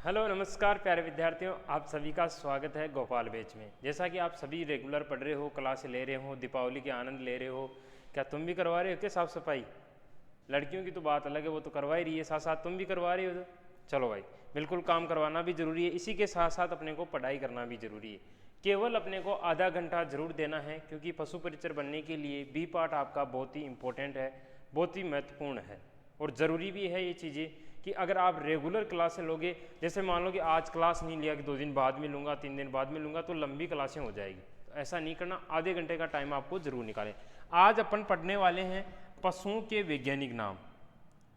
Hello नमस्कार प्यारे विद्यार्थियों, आप सभी का स्वागत है गोपाल बैच में। जैसा कि आप सभी रेगुलर पढ़ रहे हो, क्लास ले रहे हो, दीपावली के आनंद ले रहे हो, क्या तुम भी करवा रहे हो क्या साफ़ सफाई? लड़कियों की तो बात अलग है, वो तो करवा ही रही है, साथ साथ तुम भी करवा रहे हो तो चलो भाई, बिल्कुल काम करवाना भी ज़रूरी है। इसी के साथ साथ अपने को पढ़ाई करना भी ज़रूरी है। केवल अपने को आधा घंटा ज़रूर देना है, क्योंकि पशु परिचर बनने के लिए बी पार्ट आपका बहुत ही इंपॉर्टेंट है, बहुत ही महत्वपूर्ण है और ज़रूरी भी है ये चीज़ें कि अगर आप रेगुलर क्लासें लोगे, जैसे मान लो कि आज क्लास नहीं लिया कि 2 दिन बाद में लूँगा, 3 दिन बाद में लूँगा, तो लंबी क्लासें हो जाएगी। तो ऐसा नहीं करना, आधे घंटे का टाइम आपको ज़रूर निकालें। आज अपन पढ़ने वाले हैं पशुओं के वैज्ञानिक नाम।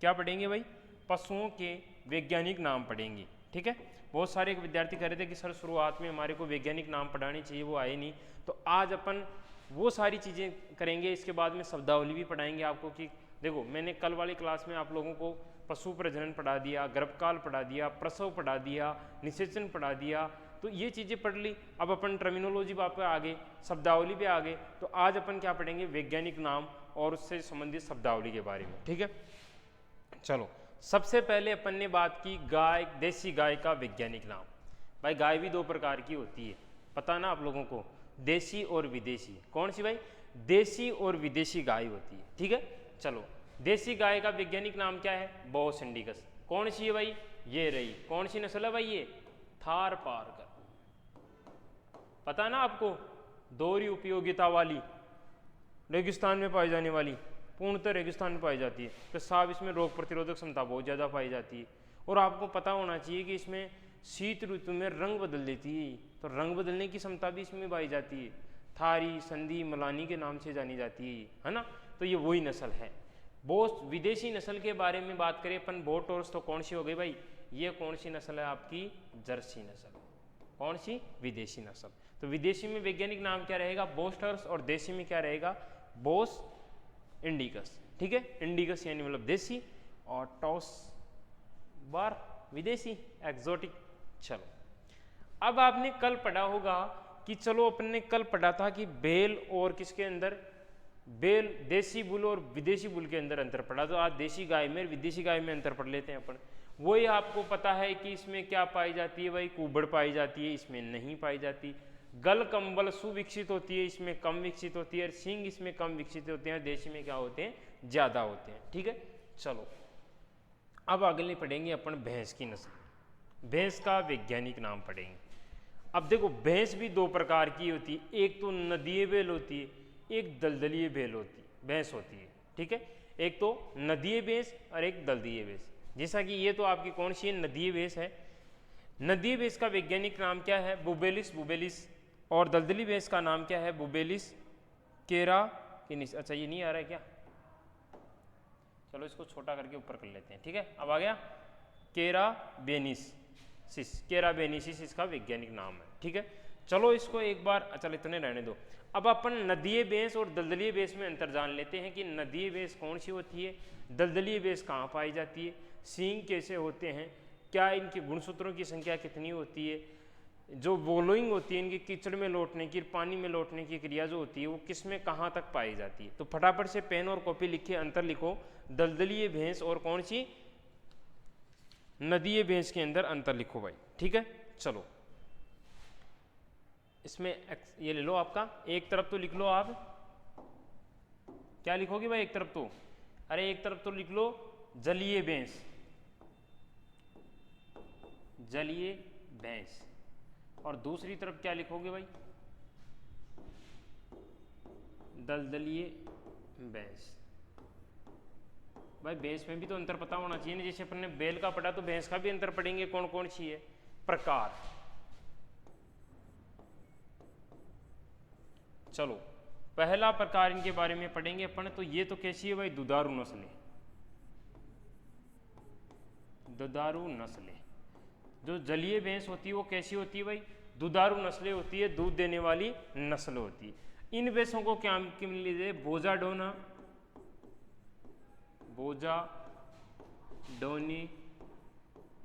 क्या पढ़ेंगे भाई? पशुओं के वैज्ञानिक नाम पढ़ेंगे। ठीक है, बहुत सारे विद्यार्थी कह रहे थे कि सर शुरुआत में हमारे को वैज्ञानिक नाम पढ़ाने चाहिए, वो आए नहीं। तो आज अपन वो सारी चीज़ें करेंगे। इसके बाद में शब्दावली भी पढ़ाएंगे आपको कि देखो, मैंने कल वाली क्लास में आप लोगों को पशु प्रजनन पढ़ा दिया, गर्भकाल पढ़ा दिया, प्रसव पढ़ा दिया, निषेचन पढ़ा दिया, तो ये चीज़ें पढ़ ली। अब अपन टर्मिनोलॉजी पे आगे, शब्दावली पे आगे। तो आज अपन क्या पढ़ेंगे? वैज्ञानिक नाम और उससे संबंधित शब्दावली के बारे में। ठीक है, चलो सबसे पहले अपन ने बात की गाय, देसी गाय का वैज्ञानिक नाम। भाई गाय भी दो प्रकार की होती है, पता ना आप लोगों को, देसी और विदेशी। कौन सी भाई? देसी और विदेशी गाय होती है। ठीक है, चलो देसी गाय का वैज्ञानिक नाम क्या है? बोस इंडिकस। कौन सी है भाई? ये रही। कौन सी नस्ल है भाई? ये थार पारकर। पता ना आपको, दोहरी उपयोगिता वाली, रेगिस्तान में पाई जाने वाली, पूर्णतः रेगिस्तान में पाई जाती है। तो साफ इसमें रोग प्रतिरोधक क्षमता बहुत ज़्यादा पाई जाती है। और आपको पता होना चाहिए कि इसमें शीत ऋतु में रंग बदल देती है, तो रंग बदलने की क्षमता भी इसमें पाई जाती है। थारी, संधी, मलानी के नाम से जानी जाती है ना। तो ये वही नस्ल है। बोस विदेशी नस्ल के बारे में बात करें अपन, बोट टॉरस, तो कौन सी हो गई भाई? ये कौन सी नस्ल है आपकी? जर्सी नस्ल। कौन सी? विदेशी नस्ल। तो विदेशी में वैज्ञानिक नाम क्या रहेगा? बोस टॉरस। और देशी में क्या रहेगा? बोस इंडिकस। ठीक है, इंडिकस यानी मतलब देसी और टॉस बार विदेशी, एक्सोटिक। चलो अब आपने कल पढ़ा होगा कि, चलो अपन ने कल पढ़ा था कि बेल और किसके अंदर, बेल, देसी बुल और विदेशी बुल के अंदर अंतर पड़ा। तो आज देसी गाय में विदेशी गाय में अंतर पढ़ लेते हैं अपन। वही आपको पता है कि इसमें क्या पाई जाती है भाई? कुबड़ पाई जाती है, इसमें नहीं पाई जाती। गल कंबल सुविकसित होती है, इसमें कम विकसित होती है। सींग इसमें कम विकसित होते हैं, देशी में क्या होते हैं? ज़्यादा होते हैं। ठीक है, चलो अब अगले पढ़ेंगे अपन भैंस की नस्ल। भैंस का वैज्ञानिक नाम पढ़ेंगे। अब देखो, भैंस भी दो प्रकार की होती है, एक तो नदीय बैल होती है, एक दलदलीय बैल होती भैंस होती है। ठीक है, एक तो नदीय भैंस और एक दलदलीय भैंस। जैसा कि ये तो आपकी कौन सी है? नदीय भैंस है। नदीय भैंस का वैज्ञानिक नाम क्या है? बुबेलिस बुबेलिस। और दलदली भैंस का नाम क्या है? बुबेलिस केराकिनिस। अच्छा ये नहीं आ रहा है क्या? चलो इसको छोटा करके ऊपर कर लेते हैं। ठीक है, अब आ गया केराबेनिसिस। केराबेनिसिस इसका वैज्ञानिक नाम है। ठीक है, चलो इसको एक बार, चल इतने रहने दो। अब अपन नदीय भैंस और दलदलीय भैंस में अंतर जान लेते हैं कि नदीय भैंस कौन सी होती है, दलदलीय भैंस कहाँ पाई जाती है, सींग कैसे होते हैं, क्या इनके गुणसूत्रों की संख्या कितनी होती है, जो वॉलोइंग होती है इनकी कीचड़ में लौटने की, पानी में लौटने की क्रिया जो होती है वो किस में कहाँ तक पाई जाती है। तो फटाफट से पेन और कॉपी लिखे, अंतर लिखो। दलदलीय भैंस और कौन सी? नदीय भैंस के अंदर अंतर लिखो भाई। ठीक है, चलो इसमें ये ले लो आपका, एक तरफ तो लिख लो आप। क्या लिखोगे भाई एक तरफ तो? अरे एक तरफ तो लिख लो जलीय भैंस, जलीय भैंस। और दूसरी तरफ क्या लिखोगे भाई? दलदलीय भैंस। भाई भैंस में भी तो अंतर पता होना चाहिए ना। जैसे अपन ने बैल का पढ़ा, तो भैंस का भी अंतर पढ़ेंगे, कौन कौन सी है प्रकार। चलो पहला प्रकार इनके बारे में पढ़ेंगे अपन। तो ये तो कैसी है भाई? दुधारू नस्लें। दुधारू नस्लें। जो जलीय भैंस होती है वो कैसी होती है भाई? दुधारू नस्लें होती है, दूध देने वाली नस्ल होती है। इन भैंसों को क्या मिल लीजिए? बोजाडोना, बोजाडोनी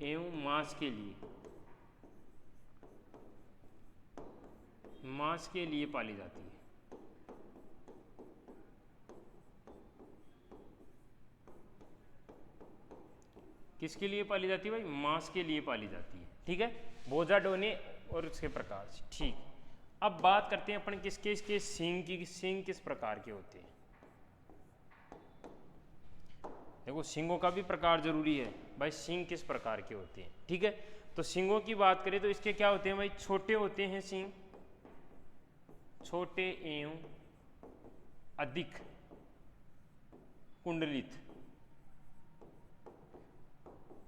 एवं मांस के लिए, मांस के लिए पाली जाती है। किसके लिए पाली जाती है भाई? मांस के लिए पाली जाती है। ठीक है, बोझा ढोने और उसके प्रकार से। ठीक, अब बात करते हैं अपन किसके इसके सींग की, सींग किस प्रकार के होते हैं। देखो सींगों का भी प्रकार जरूरी है भाई, सींग किस प्रकार के होते हैं। ठीक है, तो सींगों की बात करें तो इसके क्या होते हैं भाई, छोटे होते हैं सींग, छोटे एवं अधिक कुंडलित।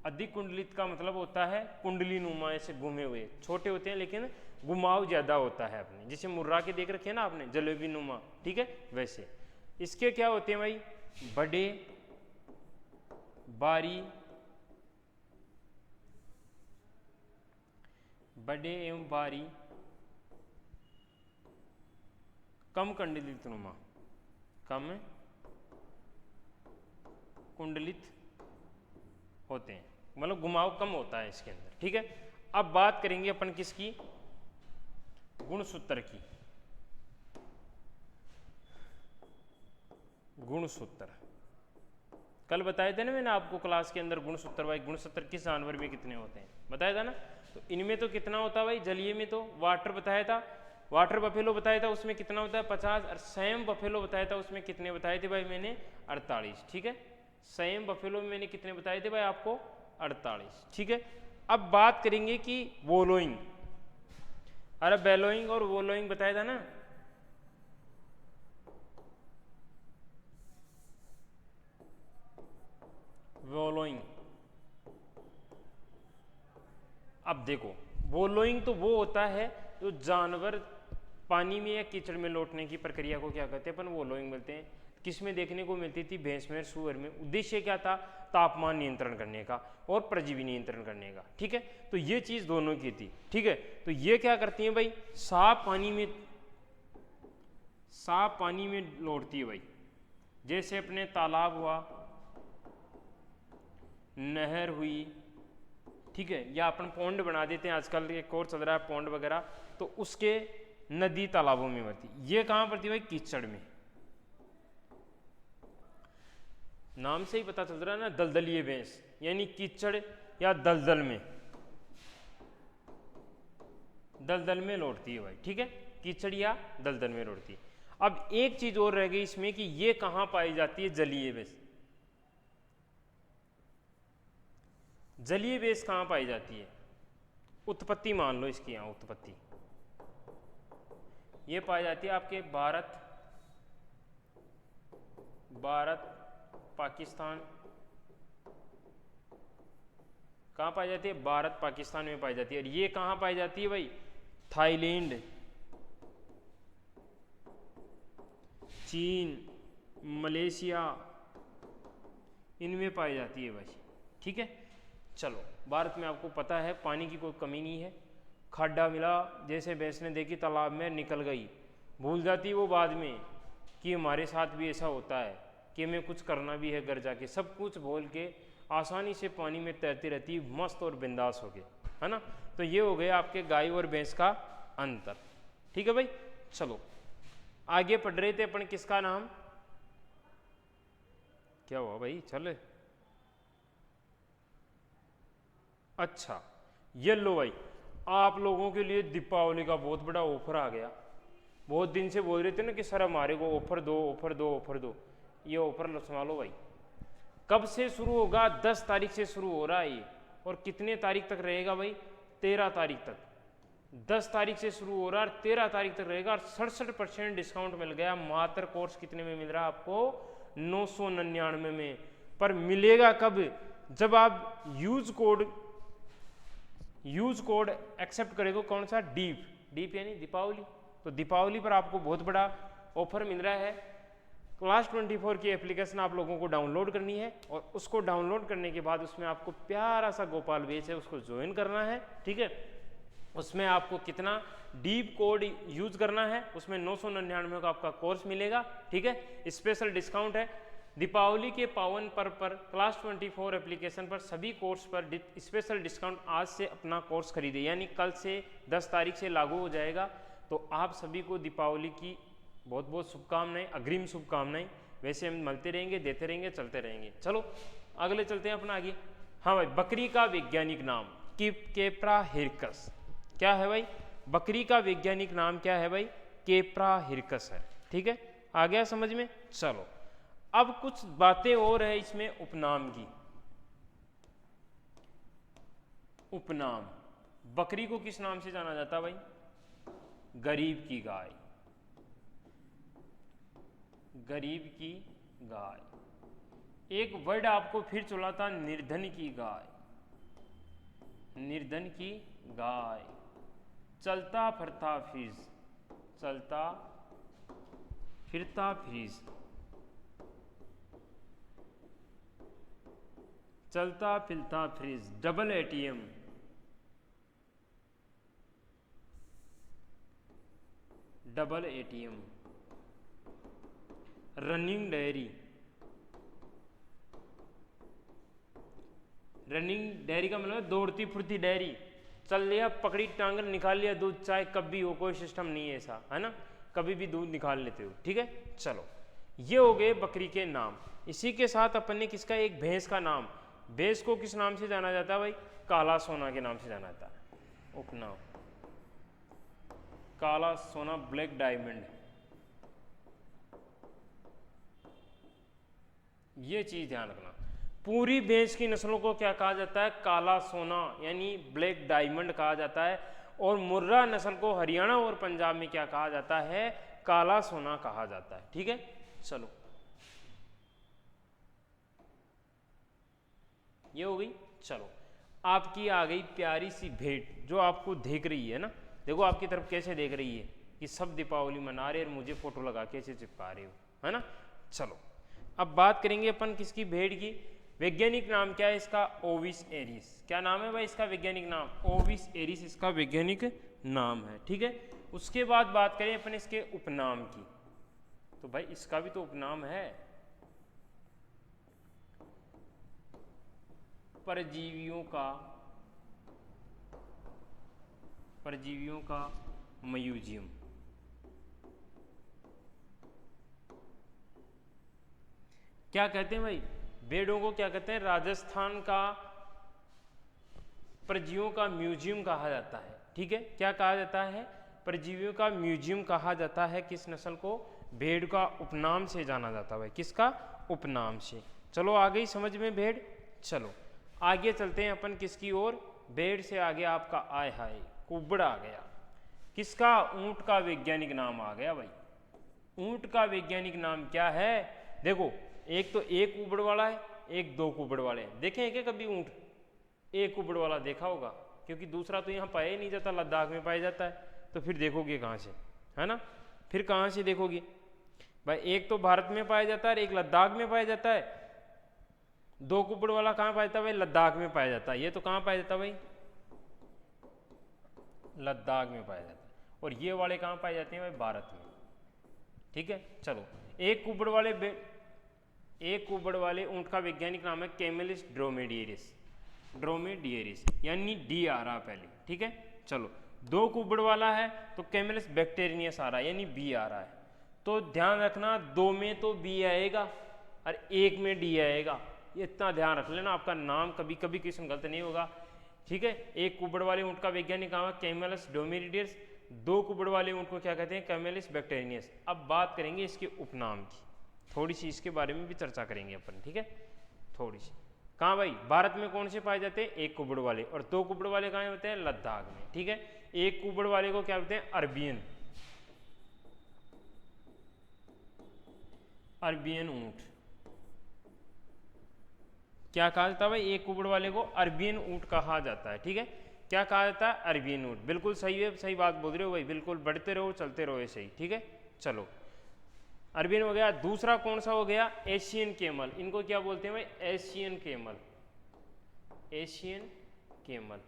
अधिक कुंडलित का मतलब होता है कुंडली नुमा से घूमे हुए, छोटे होते हैं लेकिन घुमाव ज्यादा होता है अपने, जिसे मुर्रा के देख रखे हैं ना आपने, जलेबी नुमा, ठीक है वैसे। इसके क्या होते हैं भाई, बड़े बारी, बड़े एवं बारी कम कुंडलित नुमा, कम कुंडलित होते हैं, मतलब घुमाव कम होता है इसके अंदर। ठीक है, अब बात करेंगे अपन किसकी, गुणसूत्र की। गुणसूत्र कल बताए थे ना मैंने आपको क्लास के अंदर, गुणसूत्र भाई, गुणसूत्र किस जानवर में कितने होते हैं बताया था ना। तो इनमें तो कितना होता है भाई, जलीय में तो वाटर बताया था, वाटर बफेलो बताया था, उसमें कितना होता है 50, और सैम बफेलो बताया था उसमें कितने बताए थे भाई मैंने 48। ठीक है, सैम बफेलो में मैंने कितने बताए थे भाई आपको 48। ठीक है, अब बात करेंगे कि वोलोइंग, अरे बेलोइंग और वोलोइंग बताया था ना। वोलोइंग, अब देखो वोलोइंग तो वो होता है जो जानवर पानी में या कीचड़ में लौटने की प्रक्रिया को क्या कहते हैं अपन, वोलोइंग बोलते हैं। किस में देखने को मिलती थी, भैंस में, सूअर में। उद्देश्य क्या था, तापमान नियंत्रण करने का और परजीवी नियंत्रण करने का। ठीक है, तो ये चीज दोनों की थी। ठीक है, तो ये क्या करती है भाई, साफ पानी में लौटती है भाई, जैसे अपने तालाब हुआ, नहर हुई, ठीक है, या अपन पौंड बना देते हैं, आजकल एक और चल रहा है पौंड वगैरह, तो उसके नदी तालाबों में बढ़ती। ये कहां पड़ती है भाई, कीचड़ में। नाम से ही पता चल रहा है ना, दलदलीय भैंस, यानी कीचड़ या दलदल में, दलदल में लौटती है भाई। ठीक है, कीचड़ या दलदल में लौटती है। अब एक चीज और रह गई इसमें कि ये कहां पाई जाती है, जलीय भैंस। जलीय भैंस कहां पाई जाती है, उत्पत्ति मान लो इसकी, यहां उत्पत्ति ये पाई जाती है आपके भारत पाकिस्तान, कहां पाई जाती है, भारत पाकिस्तान में पाई जाती है। और ये कहां पाई जाती है भाई, थाईलैंड, चीन, मलेशिया, इनमें पाई जाती है भाई। ठीक है, चलो भारत में आपको पता है पानी की कोई कमी नहीं है। खड्डा मिला, जैसे भैंस ने देखी तालाब में निकल गई, भूल जाती वो बाद में कि हमारे साथ भी ऐसा होता है कि हमें कुछ करना भी है घर जाके, सब कुछ भूल के आसानी से पानी में तैरती रहती, मस्त और बिंदास हो गए, है ना। तो ये हो गया आपके गाय और भैंस का अंतर। ठीक है भाई, चलो आगे पढ़ रहे थे अपन, किसका नाम, क्या हुआ भाई, चले अच्छा, ये लो भाई, आप लोगों के लिए दीपावली का बहुत बड़ा ऑफर आ गया। बहुत दिन से बोल रहे थे ना कि सर हमारे को ऑफर दो, ऑफर दो, ऑफर दो। ये ऑफर संभालो भाई, कब से शुरू होगा, 10 तारीख से शुरू हो रहा है ये, और कितने तारीख तक रहेगा भाई, 13 तारीख तक। 10 तारीख से शुरू हो रहा है, 13 तारीख तक रहेगा, और 67% डिस्काउंट मिल गया। मात्र कोर्स कितने में मिल रहा है आपको, 999 में। पर मिलेगा कब, जब आप यूज कोड एक्सेप्ट करेगा, कौन सा, डीप यानी दीपावली। तो दीपावली पर आपको बहुत बड़ा ऑफर मिल रहा है। क्लास 24 की एप्लीकेशन आप लोगों को डाउनलोड करनी है, और उसको डाउनलोड करने के बाद उसमें आपको प्यारा सा गोपाल बेच है, उसको ज्वाइन करना है। ठीक है, उसमें आपको कितना डीप कोड यूज करना है, उसमें 999 का आपका कोर्स मिलेगा। ठीक है, स्पेशल डिस्काउंट है दीपावली के पावन पर्व पर। क्लास 24 एप्लीकेशन पर सभी कोर्स पर स्पेशल डिस्काउंट आज से अपना कोर्स खरीदे, यानी कल से 10 तारीख से लागू हो जाएगा। तो आप सभी को दीपावली की बहुत बहुत शुभकामनाएं, अग्रिम शुभकामनाएं। वैसे हम मिलते रहेंगे, देते रहेंगे, चलते रहेंगे। चलो अगले चलते हैं अपना आगे। हाँ भाई, बकरी का वैज्ञानिक नाम, केप्रा हिरकस। क्या है भाई? बकरी का वैज्ञानिक नाम क्या है भाई? केप्रा हिरकस है। ठीक है, आ गया समझ में? चलो अब कुछ बातें और है इसमें उपनाम की। उपनाम, बकरी को किस नाम से जाना जाता है भाई? गरीब की गाय, गरीब की गाय। एक वर्ड आपको फिर चुलाता, निर्धन की गाय, निर्धन की गाय। चलता फिरता फ्रिज, चलता फिरता फ्रिज, चलता फिरता fridge. Double ATM, double ATM. Running dairy, running dairy का मतलब दौड़ती फुर्ती डेयरी। चल लिया, पकड़ी टांगन, निकाल लिया दूध, चाहे कब भी हो, कोई सिस्टम नहीं है ऐसा, है ना, कभी भी दूध निकाल लेते हो। ठीक है, चलो ये हो गए बकरी के नाम। इसी के साथ अपन ने किसका, एक भैंस का नाम। भैंस को किस नाम से जाना जाता है भाई? काला सोना के नाम से जाना जाता है। उपनाम काला सोना, ब्लैक डायमंड। ये चीज ध्यान रखना, पूरी भैंस की नस्लों को क्या कहा जाता है? काला सोना यानी ब्लैक डायमंड कहा जाता है। और मुर्रा नस्ल को हरियाणा और पंजाब में क्या कहा जाता है? काला सोना कहा जाता है। ठीक है, चलो ये हो गई। चलो आपकी आ गई प्यारी सी भेंट जो आपको देख रही है ना, देखो आपकी तरफ कैसे देख रही है कि सब दीपावली मना रहे और मुझे फोटो लगा कैसे चिपका रहे हो, है ना। चलो अब बात करेंगे अपन किसकी, भेड़ की। वैज्ञानिक नाम क्या है इसका? ओविस एरिस। क्या नाम है भाई इसका वैज्ञानिक नाम? ओविस एरिस इसका वैज्ञानिक नाम है। ठीक है, उसके बाद बात करें अपन इसके उपनाम की, तो भाई इसका भी तो उपनाम है, परजीवियों का, परजीवियों का म्यूजियम। क्या कहते हैं भाई? भेड़ों को क्या कहते हैं? राजस्थान का परजीवियों का म्यूजियम कहा जाता है। ठीक है, क्या कहा जाता है? परजीवियों का म्यूजियम कहा जाता है। किस नस्ल को? भेड़ का उपनाम से जाना जाता है भाई। किसका? उपनाम से। चलो आ गई समझ में भेड़। चलो आगे चलते हैं अपन किसकी ओर? भेड़ से आगे आपका आय हाय कुबड़ आ गया। किसका? ऊंट का वैज्ञानिक नाम आ गया भाई। ऊंट का वैज्ञानिक नाम क्या है? देखो एक तो एक कुबड़ वाला है, एक दो कुबड़ वाले हैं। देखे हैं क्या कभी ऊंट? एक कुबड़ वाला देखा होगा, क्योंकि दूसरा तो यहाँ पाया ही नहीं जाता, लद्दाख में पाया जाता है। तो फिर देखोगे कहाँ से, है ना, फिर कहाँ से देखोगे भाई? एक तो भारत में पाया जाता है और एक लद्दाख में पाया जाता है। दो कुबड़ वाला कहाँ पाया जाता है भाई? लद्दाख में पाया जाता है। ये तो कहाँ पाया जाता है भाई? लद्दाख में पाया जाता है। और ये वाले कहाँ पाए जाते हैं भाई? भारत में। ठीक है, चलो एक कुबड़ वाले ऊंट का वैज्ञानिक नाम है कैमेलिस ड्रोमेडियरिस। ड्रोमेडियरिस यानी डी आ रहा पहले। ठीक है, चलो दो कुबड़ वाला है तो कैमेलिस बैक्टेरियस आ रहा है यानी बी आ रहा है। तो ध्यान रखना, दो में तो बी आएगा और एक में डी आएगा, ये इतना ध्यान रख लेना, आपका नाम कभी कभी क्वेश्चन गलत नहीं होगा। ठीक है, एक कुबड़ वाले ऊंट का वैज्ञानिक नाम है कैमेलिस ड्रोमेडियरिस, दो कुबड़ वाले ऊंट को क्या कहते हैं? कैमेलिस बैक्टेरियस। अब बात करेंगे इसके उपनाम की, थोड़ी सी इसके बारे में भी चर्चा करेंगे अपन। ठीक है, थोड़ी सी। कहाँ भाई? भारत में कौन से पाए जाते हैं? एक कुबड़ वाले। और दो कुबड़ वाले कहाँ होते हैं? लद्दाख में। ठीक है, एक कुबड़ वाले को क्या बोलते हैं? अरबियन, अरबियन ऊंट। क्या कहा जाता है भाई? एक कुबड़ वाले को अरबियन ऊंट कहा जाता है। ठीक है, क्या कहा जाता है? अरबियन ऊंट। बिल्कुल सही है, सही बात बोल रहे हो भाई, बिल्कुल बढ़ते रहो चलते रहो ऐसे ही। ठीक है, चलो अरबियन हो गया। दूसरा कौन सा हो गया? Asian camel. इनको क्या बोलते हैं भाई? Asian camel, Asian camel.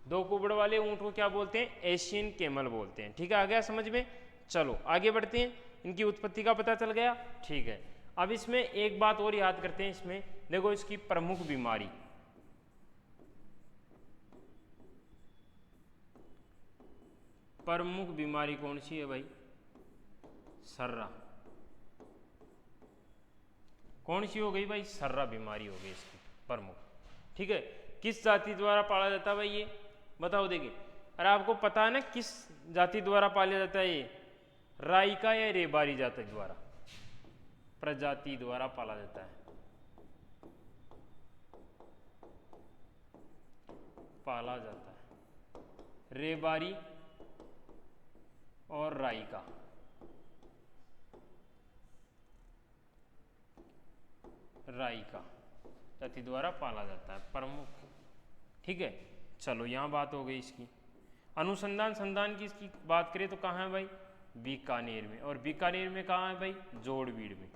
दो कुबड़ वाले ऊंट को क्या बोलते हैं? एशियन केमल बोलते हैं। ठीक है, आ गया समझ में। चलो आगे बढ़ते हैं, इनकी उत्पत्ति का पता चल गया। ठीक है, अब इसमें एक बात और याद करते हैं। इसमें देखो इसकी प्रमुख बीमारी, प्रमुख बीमारी कौन सी है भाई? सर्रा। कौन सी हो गई भाई? सर्रा बीमारी हो गई इसकी प्रमुख। ठीक है, किस जाति द्वारा पाला जाता है भाई ये बताओ। देखिए अरे आपको पता है ना किस जाति द्वारा पाला जाता है ये, राइका या रेबारी जाति द्वारा, प्रजाति द्वारा पाला जाता है, पाला जाता है। रेबारी और राइका, राइका जाति द्वारा पाला जाता है प्रमुख। ठीक है, चलो यहाँ बात हो गई इसकी। अनुसंधान संधान की इसकी बात करें तो कहाँ है भाई, बीकानेर में। और बीकानेर में कहाँ है भाई, जोड़बीड़ में।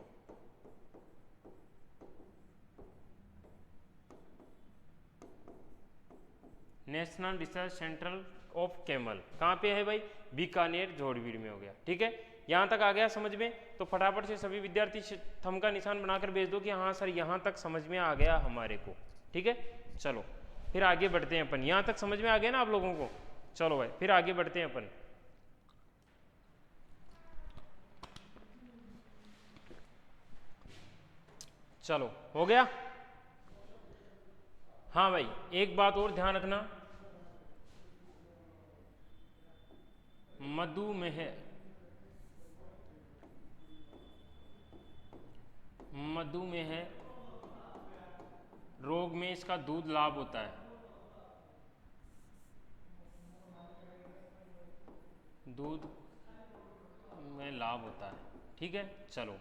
National research centre of camel कहाँ पे है भाई, बीकानेर जोड़बीड़ में हो गया। ठीक है, यहाँ तक आ गया समझ में, तो फटाफट से सभी विद्यार्थी थंब का निशान बनाकर भेज दो कि हाँ सर यहाँ तक समझ में आ गया हमारे को। ठीक है, चलो फिर आगे बढ़ते हैं अपन। यहाँ तक समझ में आ गया ना आप लोगों को, चलो भाई फिर आगे बढ़ते हैं अपन। चलो हो गया। हाँ भाई एक बात और ध्यान रखना, मधुमेह, मधुमेह रोग में इसका दूध लाभ होता है, दूध में लाभ होता है। ठीक है, चलो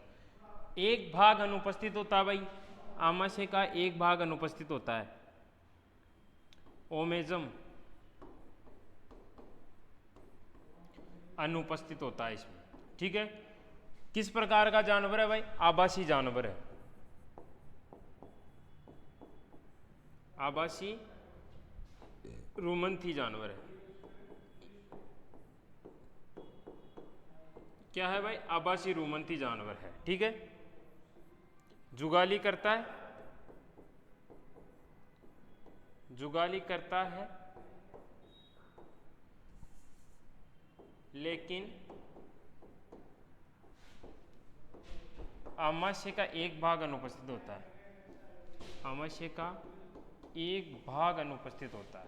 एक भाग अनुपस्थित होता है भाई, आमाशय का एक भाग अनुपस्थित होता है, ओमेजम अनुपस्थित होता है इसमें। ठीक है, किस प्रकार का जानवर है भाई, आवासी जानवर है, आवासी रुमंथी जानवर है। क्या है भाई, आवासी रुमंथी जानवर है। ठीक है, जुगाली करता है, जुगाली करता है लेकिन आमाशय का एक भाग अनुपस्थित होता है, आमाशय का एक भाग अनुपस्थित होता है।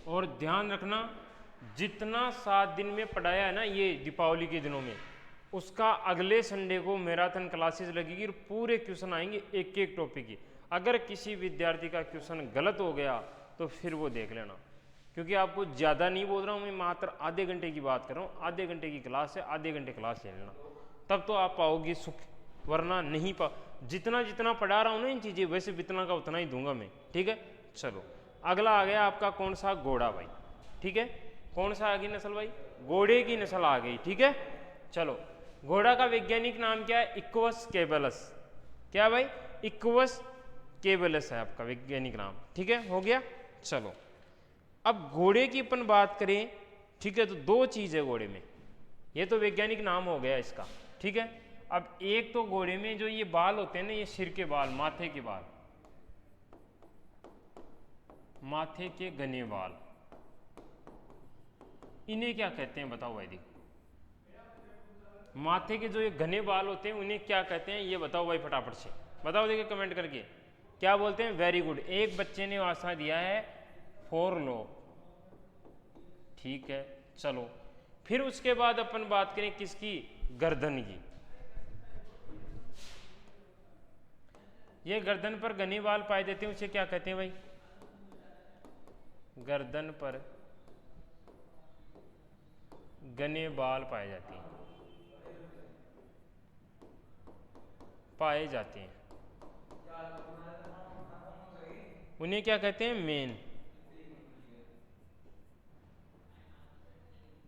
और ध्यान रखना जितना 7 दिन में पढ़ाया है ना ये दीपावली के दिनों में, उसका अगले संडे को मैराथन क्लासेस लगेगी और पूरे क्वेश्चन आएंगे एक एक टॉपिक की। अगर किसी विद्यार्थी का क्वेश्चन गलत हो गया तो फिर वो देख लेना, क्योंकि आपको ज़्यादा नहीं बोल रहा हूँ मैं, मात्र आधे घंटे की बात कर रहा हूँ। आधे घंटे की क्लास है, आधे घंटे क्लास ले लेना, तब तो आप पाओगे सुख, वरना नहीं पा। जितना जितना पढ़ा रहा हूँ ना इन चीज़ें, वैसे जितना का उतना ही दूंगा मैं। ठीक है, चलो अगला आ गया आपका कौन सा, घोड़ा भाई। ठीक है, कौन सा आ गई नस्ल भाई, घोड़े की नस्ल आ गई। ठीक है, चलो घोड़ा का वैज्ञानिक नाम क्या है, इक्वस कैबलस। क्या भाई, इक्वस कैबलस है आपका वैज्ञानिक नाम। ठीक है, हो गया। चलो अब घोड़े की अपन बात करें, ठीक है, तो 2 चीज़ है घोड़े में, ये तो वैज्ञानिक नाम हो गया इसका। ठीक है, अब एक तो घोड़े में जो ये बाल होते हैं ना, ये सिर के बाल, माथे के बाल, माथे के घने बाल, इन्हें क्या कहते हैं बताओ भाई। देखो माथे के जो ये घने बाल होते हैं उन्हें क्या कहते हैं, ये बताओ भाई फटाफट से बताओ, देखिए कमेंट करके क्या बोलते हैं। वेरी गुड, एक बच्चे ने आंसर दिया है फोरलॉक। ठीक है, चलो फिर उसके बाद अपन बात करें किसकी, गर्दन की। ये गर्दन पर घने बाल पाए जाते हैं, उसे क्या कहते हैं भाई, गर्दन पर घने बाल पाए जाते हैं, पाए जाते हैं, उन्हें क्या कहते हैं, मेन।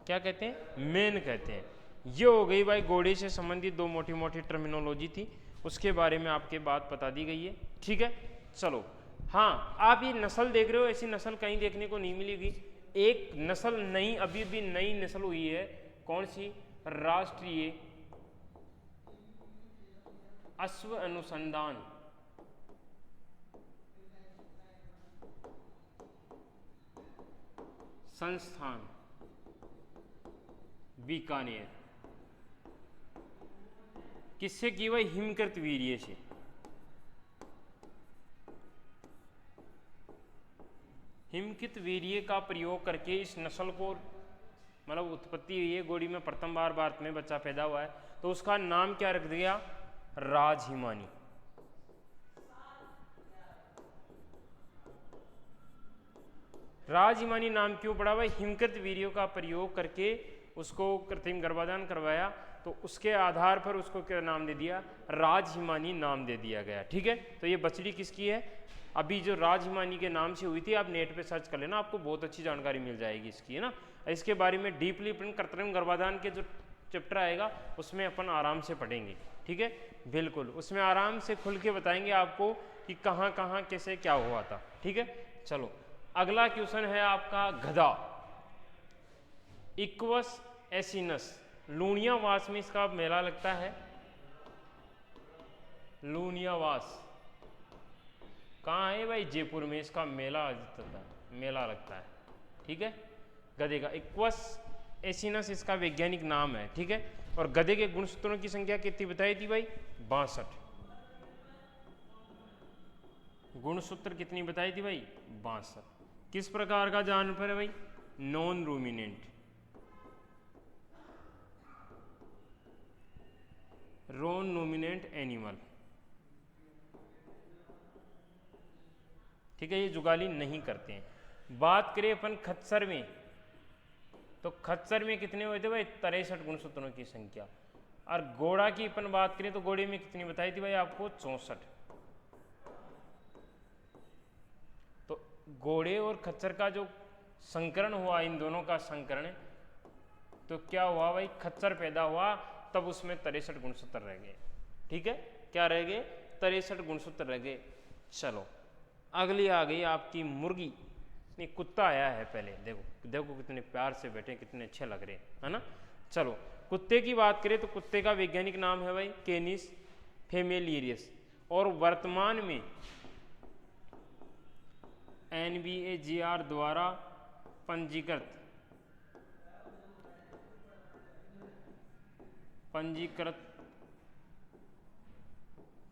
क्या कहते हैं, मेन कहते हैं। ये हो गई भाई घोड़े से संबंधित 2 मोटी मोटी टर्मिनोलॉजी थी, उसके बारे में आपके बात बता दी गई है। ठीक है, चलो हाँ आप ये नस्ल देख रहे हो, ऐसी नस्ल कहीं देखने को नहीं मिलेगी। एक नस्ल नई, अभी भी नई नस्ल हुई है, कौन सी, राष्ट्रीय अश्व अनुसंधान संस्थान बीकानेर। किससे की भाई, हिमकृत वीर्य से। हिमकित वीर्य का प्रयोग करके इस नस्ल को मतलब उत्पत्ति हुई है, घोड़ी में प्रथम बार भारत में बच्चा पैदा हुआ है, तो उसका नाम क्या रख दिया? राजहिमानी। राजहिमानी नाम क्यों पड़ा भाई? हिमकृत वीर्यों का प्रयोग करके उसको कृत्रिम गर्भाधान करवाया, तो उसके आधार पर उसको क्या नाम दे दिया? राजहिमानी नाम दे दिया गया। ठीक है, तो ये बछड़ी किसकी है? अभी जो राजहिमानी के नाम से हुई थी, आप नेट पे सर्च कर लेना, आपको बहुत अच्छी जानकारी मिल जाएगी इसकी, है ना। इसके बारे में डीपली अपन कृत्रिम गर्भाधान के जो चैप्टर आएगा उसमें अपन आराम से पढ़ेंगे। ठीक है, बिल्कुल, उसमें आराम से खुल के बताएंगे आपको कि कहाँ कहाँ कैसे क्या हुआ था। ठीक है, चलो अगला क्वेश्चन है आपका गधा। इक्वस एसिनस, लूणियावास में इसका मेला लगता है। लूणियावास कहाँ है भाई? जयपुर में इसका मेला लगता है। ठीक है, गधे का इक्वस एसिनस इसका वैज्ञानिक नाम है। ठीक है, और गधे के गुणसूत्रों की संख्या कितनी बताई थी भाई? 62। गुणसूत्र कितनी बताई थी भाई? 62। किस प्रकार का जानवर है भाई? Non ruminant, non ruminant animal. ठीक है, ये जुगाली नहीं करते हैं। बात करें अपन खच्चर में, तो खच्चर में कितने हुए थे भाई? 63 गुणसूत्रों की संख्या। और घोड़ा की अपन बात करें तो घोड़े में कितनी बताई थी भाई आपको? 64। तो घोड़े और खच्चर का जो संकरण हुआ, इन दोनों का संकरण, तो क्या हुआ भाई? खच्चर पैदा हुआ, तब उसमें 63 गुणसूत्र रह गए। ठीक है, क्या रह गए? 63 गुणसूत्र रह गए। चलो अगली आ गई आपकी मुर्गी। नहीं, कुत्ता आया है पहले, देखो देखो कितने प्यार से बैठे, कितने अच्छे लग रहे हैं, है ना। चलो कुत्ते की बात करें तो कुत्ते का वैज्ञानिक नाम है भाई कैनिस फेमिलियरिस, और वर्तमान में NBAGR द्वारा पंजीकृत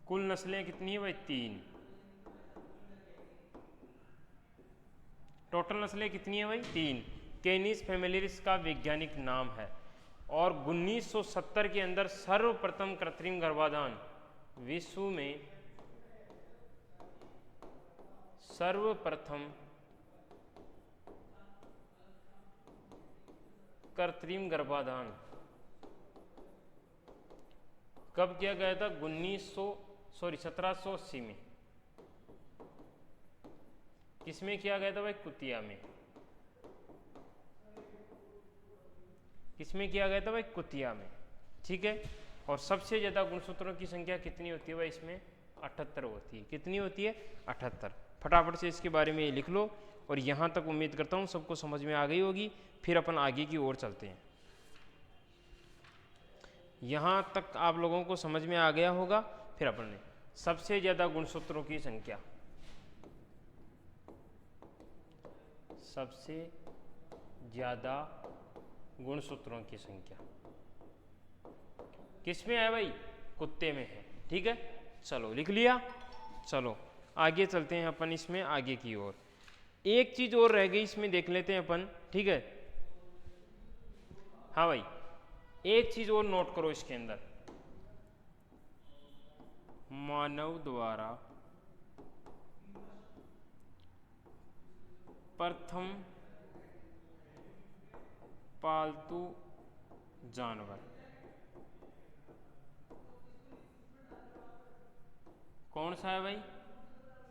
कुल नस्लें कितनी है भाई? 3। टोटल नस्लें कितनी है भाई? 3। कैनिस फेमिलियरिस का वैज्ञानिक नाम है। और 1970 के अंदर सर्वप्रथम कृत्रिम गर्भाधान विश्व में, सर्वप्रथम कृत्रिम गर्भाधान कब किया गया था? 1780 में। किसमें किया गया था भाई? कुतिया में। किसमें किया गया था भाई? कुतिया में। ठीक है, और सबसे ज्यादा गुणसूत्रों की संख्या कितनी होती है भाई? इसमें 78 होती है। कितनी होती है? 78। फटाफट से इसके बारे में लिख लो। और यहाँ तक उम्मीद करता हूँ सबको समझ में आ गई होगी। फिर अपन आगे की ओर चलते हैं। यहाँ तक आप लोगों को समझ में आ गया होगा। फिर अपन ने सबसे ज्यादा गुणसूत्रों की संख्या, सबसे ज्यादा गुणसूत्रों की संख्या किसमें है भाई? कुत्ते में है। ठीक है, चलो लिख लिया। चलो आगे चलते हैं अपन इसमें आगे की ओर। एक चीज और रह गई इसमें, देख लेते हैं अपन। ठीक है, हाँ भाई, एक चीज और नोट करो इसके अंदर। मानव द्वारा प्रथम पालतू जानवर कौन सा है भाई?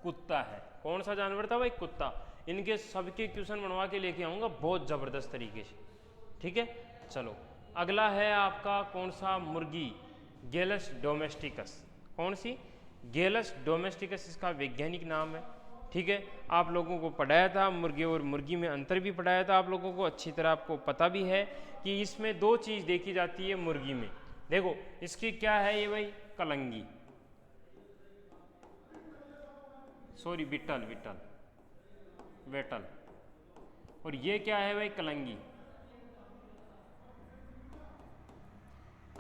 कुत्ता है। कौन सा जानवर था भाई? कुत्ता। इनके सबके क्वेश्चन बनवा के लेके आऊंगा बहुत जबरदस्त तरीके से। ठीक है, चलो अगला है आपका कौन सा? मुर्गी, गेलस डोमेस्टिकस। कौन सी? गेलस डोमेस्टिकस इसका वैज्ञानिक नाम है। ठीक है, आप लोगों को पढ़ाया था, मुर्गे और मुर्गी में अंतर भी पढ़ाया था आप लोगों को, अच्छी तरह आपको पता भी है कि इसमें 2 चीज देखी जाती है मुर्गी में। देखो इसकी क्या है ये भाई? कलंगी, सॉरी बिटल, वेटल। और ये क्या है भाई? कलंगी।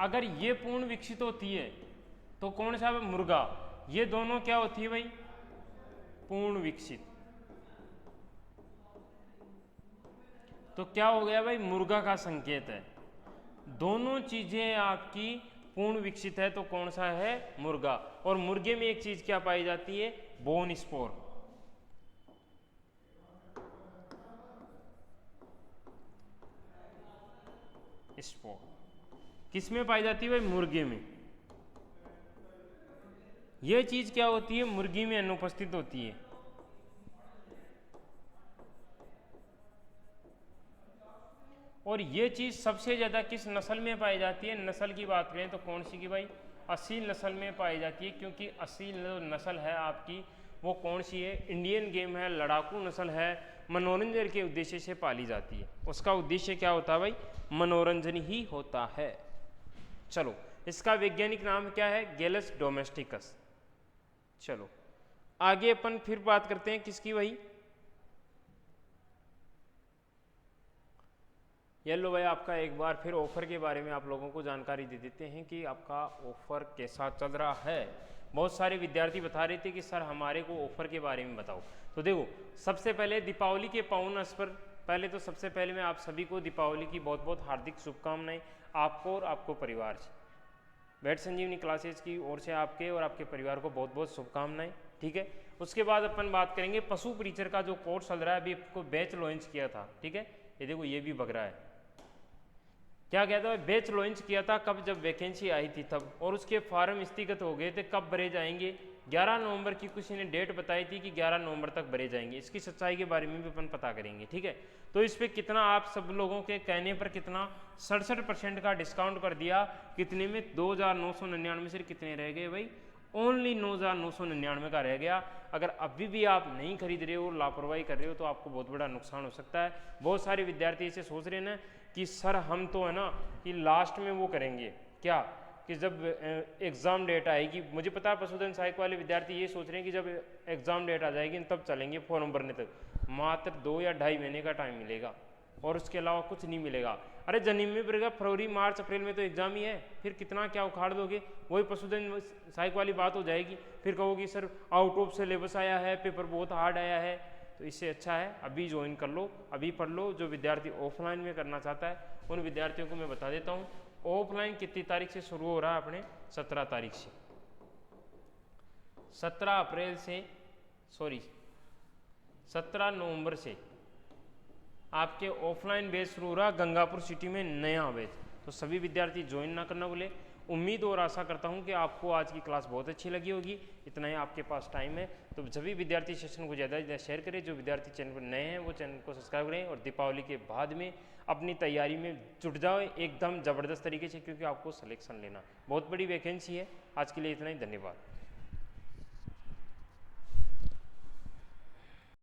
अगर ये पूर्ण विकसित होती है तो कौन सा? मुर्गा। ये दोनों क्या होती है भाई? पूर्ण विकसित। तो क्या हो गया भाई, मुर्गा का संकेत है। दोनों चीजें आपकी पूर्ण विकसित है तो कौन सा है, मुर्गा। और मुर्गे में एक चीज क्या पाई जाती है, बोन स्पोर। स्पोर किस में पाई जाती है भाई, मुर्गे में। यह चीज क्या होती है, मुर्गी में अनुपस्थित होती है। और ये चीज सबसे ज्यादा किस नस्ल में पाई जाती है, नस्ल की बात करें तो कौन सी की भाई, असील नस्ल में पाई जाती है। क्योंकि असील नस्ल है आपकी वो कौन सी है, इंडियन गेम है, लड़ाकू नस्ल है, मनोरंजन के उद्देश्य से पाली जाती है। उसका उद्देश्य क्या होता है भाई, मनोरंजन ही होता है। चलो, इसका वैज्ञानिक नाम क्या है, गैलस डोमेस्टिकस। चलो आगे अपन फिर बात करते हैं किसकी भाई, ये लो भाई, आपका एक बार फिर ऑफर के बारे में आप लोगों को जानकारी दे देते हैं कि आपका ऑफर कैसा चल रहा है। बहुत सारे विद्यार्थी बता रहे थे कि सर हमारे को ऑफर के बारे में बताओ। तो देखो, सबसे पहले दीपावली के पावन अवसर पर पहले तो सबसे पहले मैं आप सभी को दीपावली की बहुत बहुत हार्दिक शुभकामनाएं, आपको और आपको परिवार से, बैट संजीवनी क्लासेज की ओर से आपके और आपके परिवार को बहुत बहुत शुभकामनाएं। ठीक है, उसके बाद अपन बात करेंगे पशु परिचर का जो कोर्स चल रहा है, अभी आपको बैच लॉन्च किया था। ठीक है, ये देखो ये भी बग रहा है, क्या कहता है, बैच लॉन्च किया था कब, जब वैकेंसी आई थी तब, और उसके फॉर्म स्थिगत हो गए थे, कब भरे जाएंगे, 11 नवंबर की किसी ने डेट बताई थी कि 11 नवंबर तक भरे जाएंगे। इसकी सच्चाई के बारे में भी अपन पता करेंगे। ठीक है, तो इस पर कितना आप सब लोगों के कहने पर कितना 67% का डिस्काउंट कर दिया। कितने में, 2999 से कितने रह गए भाई, ओनली 9999 का रह गया। अगर अभी भी आप नहीं खरीद रहे हो, लापरवाही कर रहे हो, तो आपको बहुत बड़ा नुकसान हो सकता है। बहुत सारे विद्यार्थी ऐसे सोच रहे हैं ना कि सर हम तो है ना कि लास्ट में वो करेंगे क्या, कि जब एग्ज़ाम डेट आएगी, मुझे पता है पशुधन सहायक वाले विद्यार्थी ये सोच रहे हैं कि जब एग्ज़ाम डेट आ जाएगी तब चलेंगे फॉर्म भरने तक। मात्र 2 या 2.5 महीने का टाइम मिलेगा और उसके अलावा कुछ नहीं मिलेगा। अरे जनवरी में पड़ेगा, फरवरी मार्च अप्रैल में तो एग्जाम ही है, फिर कितना क्या उखाड़ दोगे, वही पशुधन सहायक वाली बात हो जाएगी। फिर कहोगे सर आउट ऑफ सिलेबस आया है, पेपर बहुत हार्ड आया है। तो इससे अच्छा है अभी ज्वाइन कर लो, अभी पढ़ लो। जो विद्यार्थी ऑफलाइन में करना चाहता है उन विद्यार्थियों को मैं बता देता हूँ, ऑफलाइन कितनी तारीख से शुरू हो रहा है अपने, 17 तारीख से, 17 अप्रैल से, सॉरी 17 नवंबर से आपके ऑफलाइन बैच शुरू हो रहा गंगापुर सिटी में, नया बैच। तो सभी विद्यार्थी ज्वाइन ना करना बोले। उम्मीद और आशा करता हूं कि आपको आज की क्लास बहुत अच्छी लगी होगी। इतना ही आपके पास टाइम है तो सभी विद्यार्थी सेशन को ज़्यादा से ज़्यादा शेयर करें। जो विद्यार्थी चैनल पर नए हैं वो चैनल को सब्सक्राइब करें और दीपावली के बाद में अपनी तैयारी में जुट जाओ एकदम ज़बरदस्त तरीके से, क्योंकि आपको सिलेक्शन लेना, बहुत बड़ी वैकेंसी है। आज के लिए इतना ही, धन्यवाद।